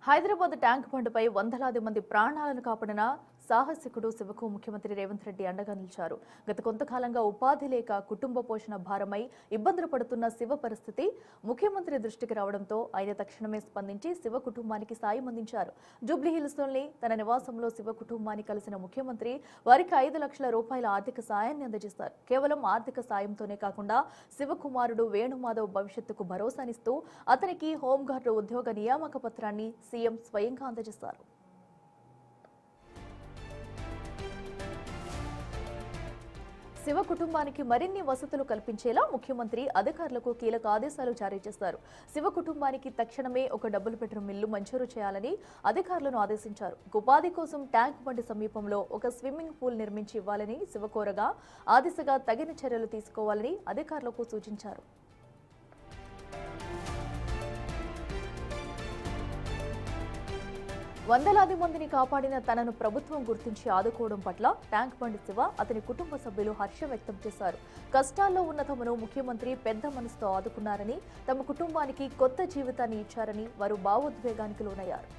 Hyderabad tank బండ్పై వందలాది మంది ప్రాణాలను కాపాడిన సాహసికుడు శివకు ముఖ్యమంత్రి రేవంత్ రెడ్డి అండగా నిలిచారు. గత కొంతకాలంగా ఉపాధి లేక కుటుంబ పోషణ భారమై ఇబ్బందులు పడుతున్న శివ పరిస్థితి ముఖ్యమంత్రి దృష్టికి రావడంతో ఆయన తక్షణమే స్పందించి శివ కుటుంబానికి సాయం అందించారు. జూబ్లీహిల్స్లోని తన నివాసంలో శివ కుటుంబాన్ని కలిసిన ముఖ్యమంత్రి వారికి 5 లక్షల రూపాయల ఆర్థిక సాయాన్ని అందజేశారు. కేవలం ఆర్థిక సాయంతోనే కాకుండా శివ కుమారుడు వేణుమాధవ్ భవిష్యత్తుకు భరోసానిస్తూ అతనికి హోంగార్డు ఉద్యోగ నియామక పత్రాన్ని సీఎం స్వయంగా అందజేశారు. శివ కుటుంబానికి మరిన్ని వసతులు కల్పించేలా ముఖ్యమంత్రి అధికారులకు కీలక ఆదేశాలు జారీ చేశారు. శివ కుటుంబానికి తక్షణమే ఒక డబుల్ బెడ్రూమ్ ఇల్లు మంజూరు చేయాలని అధికారులను ఆదేశించారు. ఉపాధి కోసం ట్యాంక్ బండి సమీపంలో ఒక స్విమ్మింగ్ పూల్ నిర్మించి ఇవ్వాలని శివ కోరగా ఆ దిశగా తగిన చర్యలు తీసుకోవాలని అధికారులకు సూచించారు. వందలాది మందిని కాపాడిన తనను ప్రభుత్వం గుర్తించి ఆదుకోవడం పట్ల ట్యాంక్ బండి శివ అతని కుటుంబ సభ్యులు హర్షం వ్యక్తం చేశారు. కష్టాల్లో ఉన్న తమను ముఖ్యమంత్రి పెద్ద మనసుతో ఆదుకున్నారని, తమ కుటుంబానికి కొత్త జీవితాన్ని ఇచ్చారని వారు భావోద్వేగానికి లోనయ్యారు.